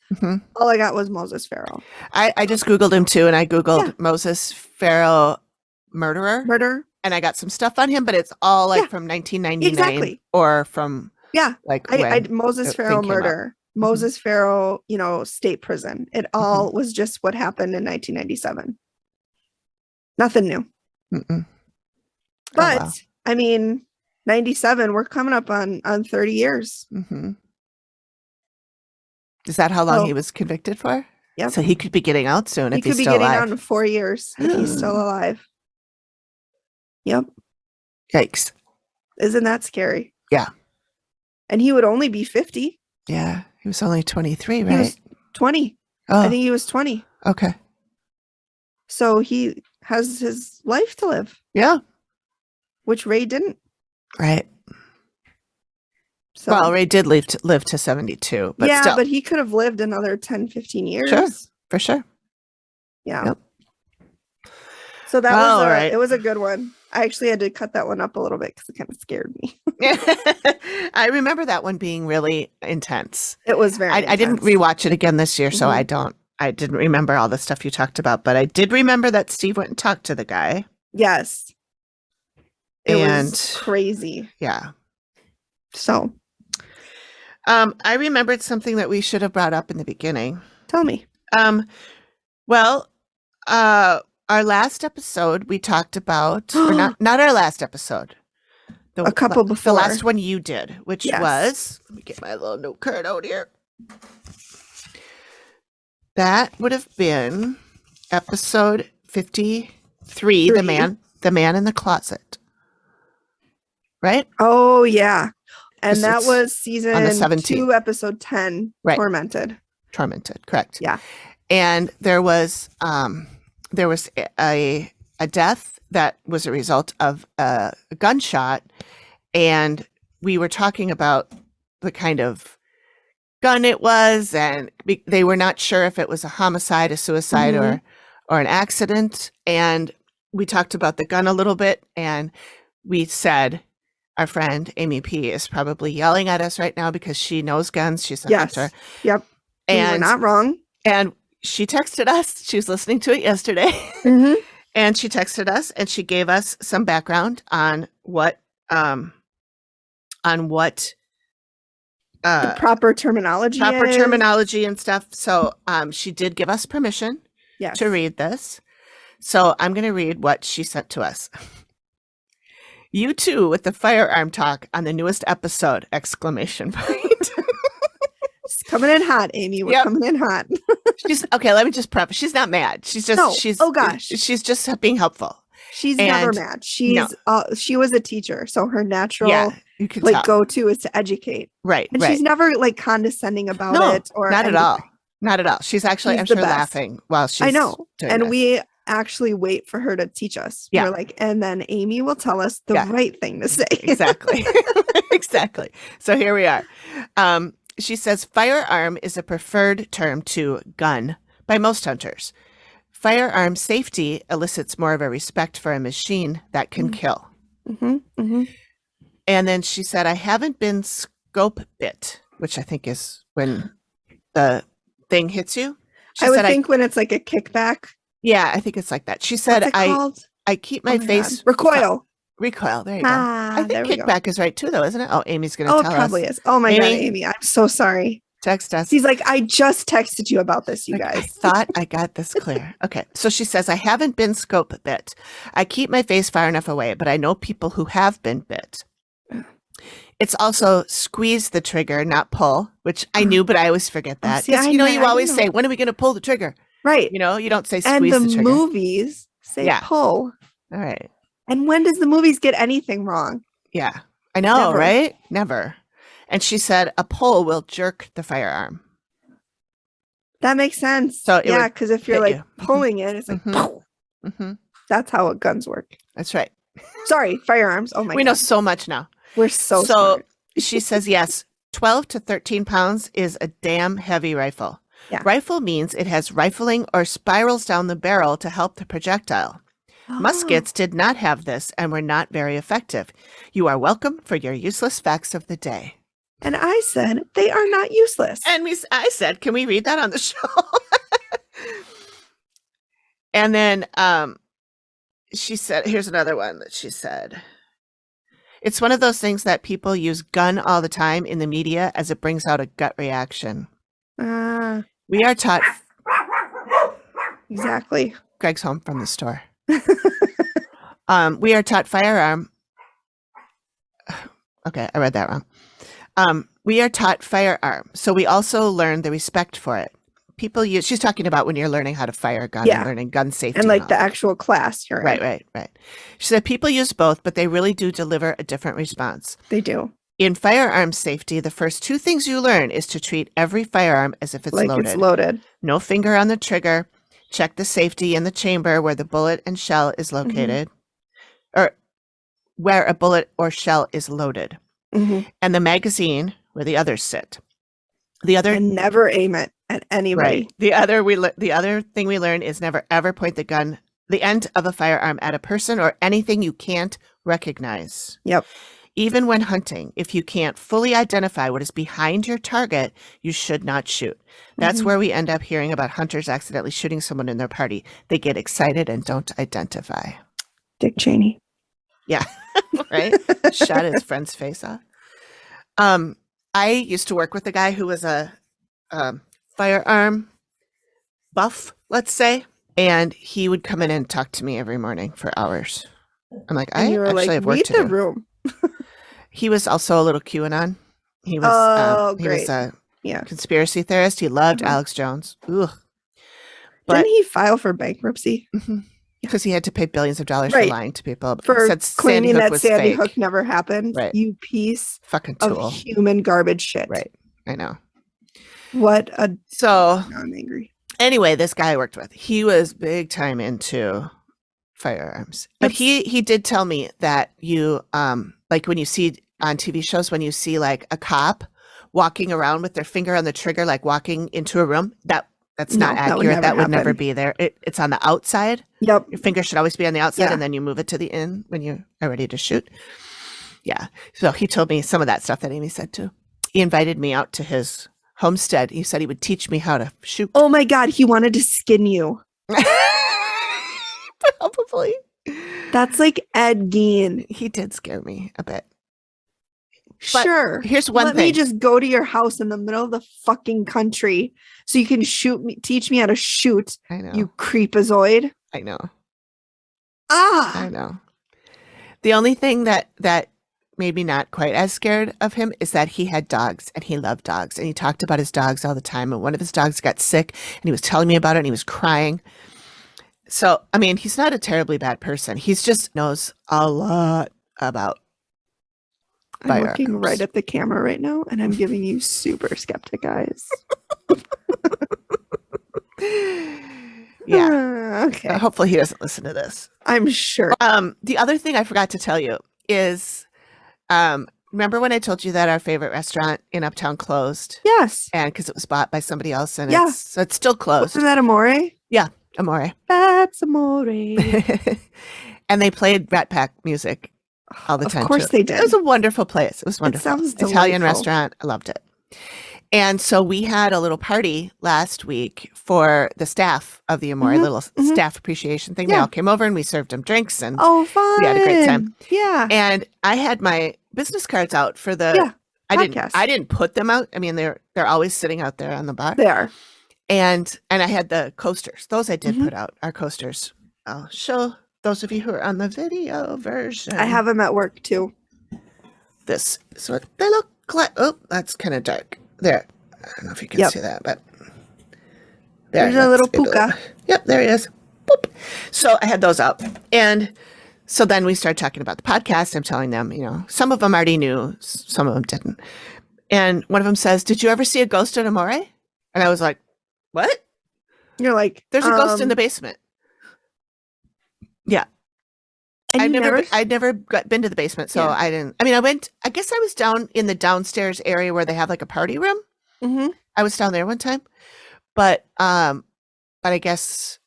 All I got was Moses Pharaoh. I just Googled him too, and I Googled Moses Pharaoh murder. And I got some stuff on him, but it's all like from 1999 or from like Moses Pharaoh murder, Moses Pharaoh, state prison. It all was just what happened in 1997. Nothing new. But I mean, 97, we're coming up on 30 years. Is that how long he was convicted for? Yeah. So he could be getting out soon if he's still alive. He could be getting out in 4 years if he's still alive. Yep. Yikes. Isn't that scary? Yeah. And he would only be 50. Yeah. He was only 23, right? He was 20. Oh. I think he was 20. Okay. So he has his life to live. Yeah. Which Ray didn't. Right. So, well, Ray did live to 72. But yeah, still. but he could have lived another 10, 15 years. Sure. For sure. Yeah. Yep. So that was it was a good one. I actually had to cut that one up a little bit because it kind of scared me. I remember that one being really intense. It was very intense. I didn't rewatch it again this year, so I didn't remember all the stuff you talked about, but I did remember that Steve went and talked to the guy. Yes. It was crazy. Yeah. So I remembered something that we should have brought up in the beginning. Tell me. Well, our last episode we talked about, or not our last episode. A couple before. The last one you did, which was, let me get my little note card out here. That would have been episode 53, the man in the closet. Right? Oh, yeah. And that was season 17. 2, episode 10, right. Tormented, correct. Yeah. And there was a death that was a result of a gunshot, and we were talking about the kind of gun it was, and they were not sure if it was a homicide, a suicide, or an accident. And we talked about the gun a little bit, and we said our friend Amy P is probably yelling at us right now because she knows guns. She's a hunter. Yep. And we're not wrong. And she texted us. She was listening to it yesterday. And she texted us and she gave us some background on what the proper terminology and stuff. So she did give us permission to read this. So I'm going to read what she sent to us. You too with the firearm talk on the newest episode! ! It's coming in hot, Amy. We're coming in hot. She's okay. Let me just preface. She's not mad. She's just she's just being helpful. She's never mad. She was a teacher, so her natural go-to is to educate. Right. And she's never condescending about it or not anything. At all. Not at all. She's actually, I'm sure, laughing while she's doing this. We actually wait for her to teach us. Yeah. We're like, and then Amy will tell us the right thing to say. Exactly. Exactly. So here we are. She says, firearm is a preferred term to gun by most hunters. Firearm safety elicits more of a respect for a machine that can kill. And then she said, I haven't been scope bit, which I think is when the thing hits you. She I would said, think when it's like a kickback. yeah, I think it's like that. She said, What's it called? I keep Oh my my face. God. Recoil. Recoil. There you go. I There think we go. kickback is right too, though, isn't it? Oh, Amy's going to Oh, tell it probably us. is. Oh my God, Amy? Amy. I'm so sorry. Text us. She's like, I just texted you about this, you Like, I guys. thought I got this clear. Okay. So she says, I haven't been scope bit. I keep my face far enough away, but I know people who have been bit. It's also squeeze the trigger, not pull, which I knew, but I always forget that. see, Because, I you know- always know. say, when are we going to pull the trigger? Right. You know, you don't say And squeeze the the trigger. movies say Yeah. pull. All right. And when does the movies get anything wrong? Yeah. I know, Never. right? Never. And she said, a pull will jerk the firearm. That makes sense. So it yeah, would because if you're hit like you. pulling it, it's like, Mhm. Mm-hmm. that's how guns work. That's right. Sorry, firearms. Oh my We God. know so much now. We're so smart. She says, yes, 12 to 13 pounds is a damn heavy rifle. Yeah. Rifle means it has rifling or spirals down the barrel to help the projectile. Muskets did not have this and were not very effective. You are welcome for your useless facts of the day. And I said, they are not useless. And I said, can we read that on the show? And then she said, here's another one that she said. It's one of those things that people use gun all the time in the media as it brings out a gut reaction. We are taught. Exactly. Greg's home from the store. We are taught firearm. Okay, I read that wrong. We are taught firearm, so we also learn the respect for it. People use. She's talking about when you're learning how to fire a gun and learning gun safety and like knowledge. the actual class you're in. Right. She said people use both, but they really do deliver a different response. They do. In firearm safety, the first two things you learn is to treat every firearm as if it's Like loaded. it's loaded. No finger on the trigger. Check the safety in the chamber where the bullet and shell is located, or where a bullet or shell is loaded, and the magazine where the others sit. The other and never aim it at anybody. Right. The other thing we learn is never ever point the end of a firearm at a person or anything you can't recognize. Yep. Even when hunting, if you can't fully identify what is behind your target, you should not shoot. That's where we end up hearing about hunters accidentally shooting someone in their party. They get excited and don't identify. Dick Cheney. Yeah. Right? Shot his friend's face off. I used to work with a guy who was a firearm buff, let's say, and he would come in and talk to me every morning for hours. I'm like, And I you were actually like, have work read to the do. room. He was also a little QAnon. He was he was great. a conspiracy theorist. He loved Alex Jones. Ugh. But didn't he file for bankruptcy? because he had to pay billions of dollars for lying to people. For Said claiming Sandy Hook that was Sandy fake. Hook never happened. Right. You piece Fucking tool. of human garbage shit. Right. I know. What a... So I'm angry. Anyway, this guy I worked with, he was big time into firearms. But he did tell me that you like when you see on TV shows, when you see like a cop walking around with their finger on the trigger, like walking into a room, that's not accurate. That would never be there. It's on the outside. Yep. Your finger should always be on the outside, and then you move it to the in when you are ready to shoot. Yeah. So he told me some of that stuff that Amy said too. He invited me out to his homestead. He said he would teach me how to shoot. Oh my God, he wanted to skin you. Probably. That's like Ed Gein. He did scare me a bit. But sure. Here's one thing. Let me just go to your house in the middle of the fucking country so you can teach me how to shoot. I know. You creepazoid. I know. I know. The only thing that made me not quite as scared of him is that he had dogs and he loved dogs and he talked about his dogs all the time, and one of his dogs got sick and he was telling me about it and he was crying. So, I mean, he's not a terribly bad person. He's just knows a lot about I'm looking right at the camera right now and I'm giving you super skeptic eyes. Yeah. Okay. Hopefully he doesn't listen to this. I'm sure. The other thing I forgot to tell you is, remember when I told you that our favorite restaurant in Uptown closed? Yes. And because it was bought by somebody else, and it's still closed. Isn't that Amore? Yeah, Amore. That's Amore. And they played Rat Pack music all the Of time course too. they did. It was a wonderful place. It was wonderful. sounds Italian delightful. restaurant. I loved it. And so we had a little party last week for the staff of the Amore, little staff appreciation thing. They Yeah. all came over and we served them drinks and Oh, fun. we had a great time. Yeah. And I had my business cards out for the podcast. I didn't put them out. I mean, they're always sitting out there on the bar. They are. And I had the coasters. Those I did put out, our coasters. I'll show those of you who are on the video version. I have them at work too. This is what they look like. Oh, that's kind of dark. There. I don't know if you can see that, but there's a little puka. Yep, there he is. Boop. So I had those up. And so then we started talking about the podcast. I'm telling them, you know, some of them already knew, some of them didn't. And one of them says, "Did you ever see a ghost at Amore?" And I was like, "What?" You're like, "There's a ghost in the basement." Yeah. I'd never been to the basement, so I didn't. I mean, I guess I was down in the downstairs area where they have like a party room. I was down there one time, but I guess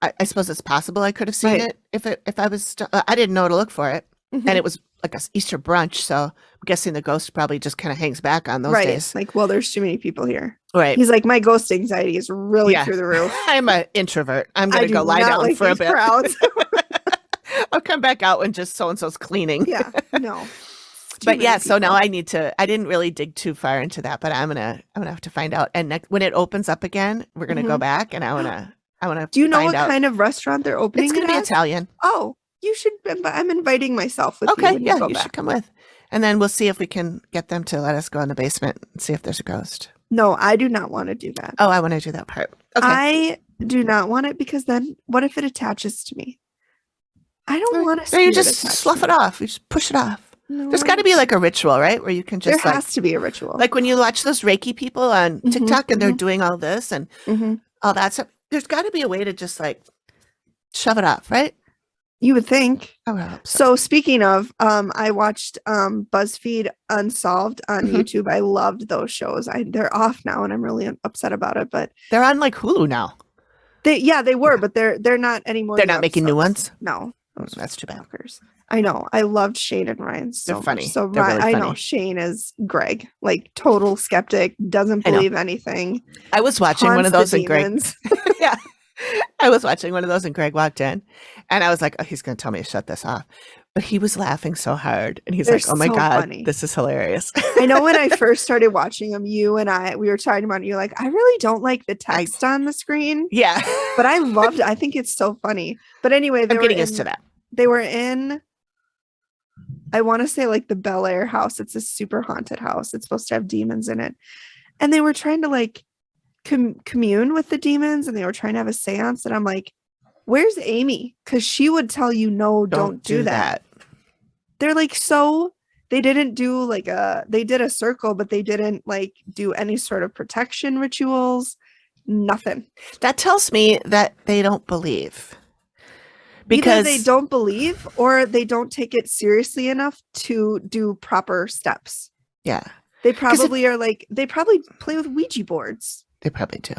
I suppose it's possible I could have seen it if I was. I didn't know to look for it, and it was like a Easter brunch, so I'm guessing the ghost probably just kind of hangs back on those days. Like, well, there's too many people here. Right. He's like, my ghost anxiety is really through the roof. I'm an introvert. I'm gonna go lie down for a bit. Crowds. I'll come back out when just so and so's cleaning. Yeah. No. But yeah, so now I didn't really dig too far into that, but I'm gonna have to find out. And when it opens up again, we're gonna go back and I wanna. Do you know what kind of restaurant they're opening? It's gonna be Italian. Oh, you should. I'm inviting myself with you. Okay, when yeah, you go you back. should come with. And then we'll see if we can get them to let us go in the basement and see if there's a ghost. No, I do not want to do that. Oh, I want to do that part. Okay. I do not want it because then what if it attaches to me? I don't want to. So you just slough it off. You just push it off. No, there's got to be like a ritual, right? Where you can just there has to be a ritual. Like when you watch those Reiki people on TikTok and they're doing all this and all that stuff. There's got to be a way to just like shove it off, right? You would think. I would hope so. So speaking of, I watched Buzzfeed Unsolved on YouTube. I loved those shows. They're off now, and I'm really upset about it. But they're on like Hulu now. They were, but they're not anymore. They're not making new ones. No, that's too bad. I know. I loved Shane and Ryan so they're funny. much. So they're really funny. I know Shane is Greg, like total skeptic, doesn't believe anything. I was watching one of those and Greg. Yeah. I was watching one of those and Greg walked in and I was like, oh, he's going to tell me to shut this off. But he was laughing so hard and he's like, oh my God, funny. This is hilarious. I know when I first started watching them, we were talking about it, you're like, I really don't like the text on the screen. Yeah. But I loved it. I think it's so funny. But anyway, I'm getting used to that. They were in, I want to say like the Bel Air house. It's a super haunted house. It's supposed to have demons in it. And they were trying to like commune with the demons and they were trying to have a seance. And I'm like, where's Amy? Because she would tell you, no, don't do that. They're like, so they didn't do like they did a circle, but they didn't like do any sort of protection rituals. Nothing. That tells me that they don't believe. Because either they don't believe or they don't take it seriously enough to do proper steps. Yeah. They probably are like, they probably play with Ouija boards. They probably do.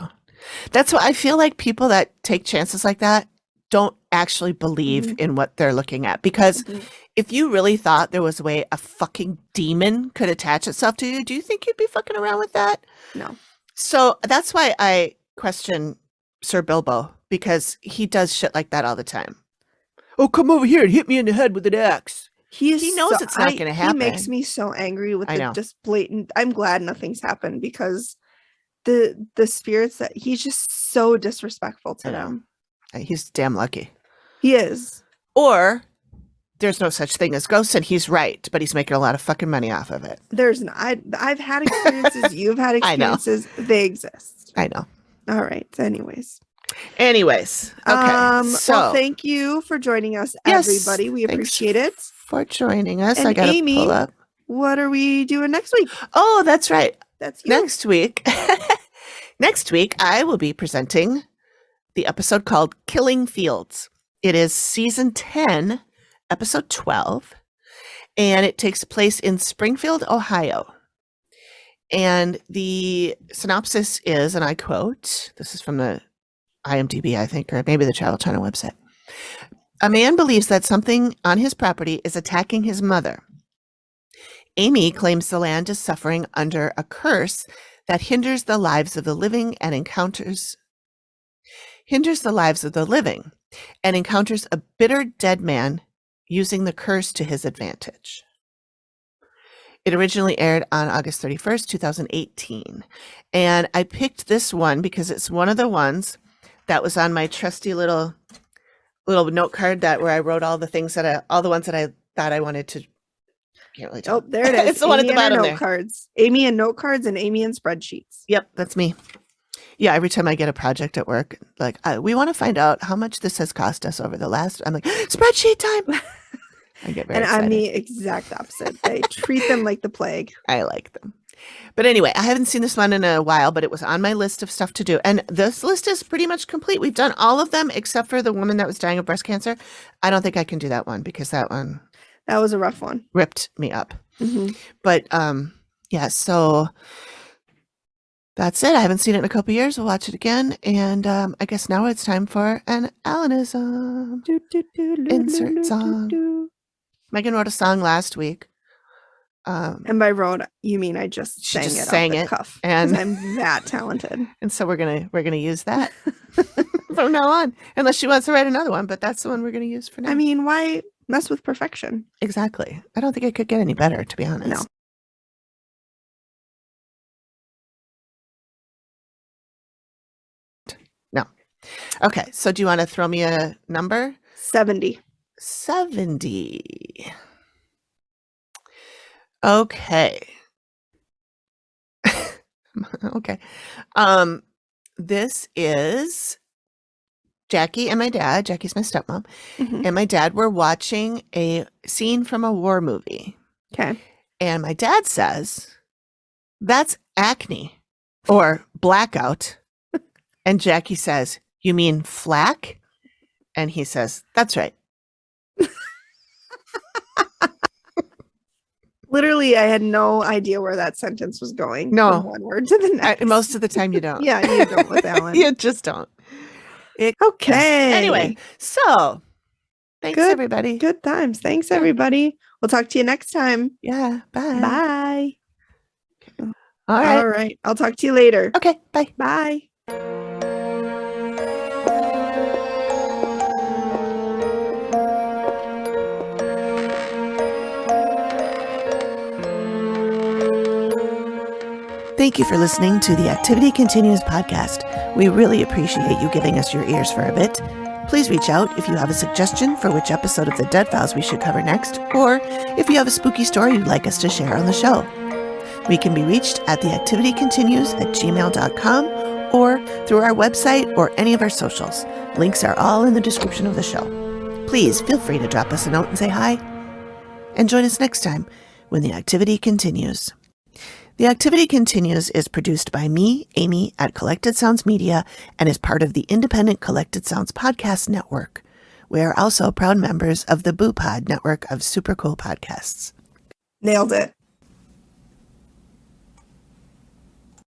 That's why I feel like people that take chances like that don't actually believe in what they're looking at. Because if you really thought there was a way a fucking demon could attach itself to you, do you think you'd be fucking around with that? No. So that's why I question Sir Bilbo, because he does shit like that all the time. Oh, come over here and hit me in the head with an axe. He knows it's not going to happen. He makes me so angry with the just blatant. I'm glad nothing's happened because the spirits that he's just so disrespectful to them. He's damn lucky. He is. Or there's no such thing as ghosts and he's right, but he's making a lot of fucking money off of it. There's no, I've had experiences. You've had experiences. They exist. I know. All right. Anyways. Okay. Well, thank you for joining us, everybody. We appreciate it. For joining us. And I gotta Amy, pull up. What are we doing next week? Oh, that's right. That's you. Next week. Next week, I will be presenting the episode called Killing Fields. It is season 10, episode 12, and it takes place in Springfield, Ohio. And the synopsis is, and I quote, this is from the IMDb, I think, or maybe the Travel Channel website. A man believes that something on his property is attacking his mother. Amy claims the land is suffering under a curse that hinders the lives of the living and encounters a bitter dead man using the curse to his advantage. It originally aired on August 31st, 2018. And I picked this one because it's one of the ones that was on my trusty little note card where I wrote all the things all the ones that I thought I wanted to. Can't really tell. Oh, there it is. It's the one at the Amy and her bottom note there. cards. Amy and note cards and Amy and spreadsheets. Yep, that's me. Yeah, every time I get a project at work, like, we want to find out how much this has cost us over the last. I'm like, spreadsheet time. I get very excited. I'm the exact opposite. I treat them like the plague. I like them. But anyway, I haven't seen this one in a while, but it was on my list of stuff to do. And this list is pretty much complete. We've done all of them except for the woman that was dying of breast cancer. I don't think I can do that one because that one. That was a rough one. Ripped me up. Mm-hmm. But yeah, so that's it. I haven't seen it in a couple years. We'll watch it again. And I guess now it's time for an Alanism. Insert song. Megan wrote a song last week. And by wrote, you mean I just sang it off the cuff, and I'm that talented. And so we're gonna use that from now on, unless she wants to write another one. But that's the one we're gonna use for now. I mean, why mess with perfection? Exactly. I don't think it could get any better, to be honest. No. Okay. So do you want to throw me a number? 70. 70. Okay. Okay. This is Jackie and my dad. Jackie's my stepmom. Mm-hmm. And my dad were watching a scene from a war movie. Okay. And my dad says, that's acne or blackout. And Jackie says, you mean flack? And he says, that's right. Literally, I had no idea where that sentence was going. No. From one word to the next. Most of the time you don't. Yeah, you don't with Alan. You just don't. Okay. Anyway, so thanks, everybody. Good times. Thanks, everybody. We'll talk to you next time. Yeah. Bye. Bye. All right. All right. I'll talk to you later. Okay. Bye. Bye. Thank you for listening to the Activity Continues podcast. We really appreciate you giving us your ears for a bit. Please reach out if you have a suggestion for which episode of the Dead Files we should cover next, or if you have a spooky story you'd like us to share on the show. We can be reached at theactivitycontinues@gmail.com or through our website or any of our socials. Links are all in the description of the show. Please feel free to drop us a note and say hi. And join us next time when the activity continues. The Activity Continues is produced by me, Amy, at Collected Sounds Media and is part of the independent Collected Sounds Podcast Network. We are also proud members of the Boo Pod network of super cool podcasts. Nailed it.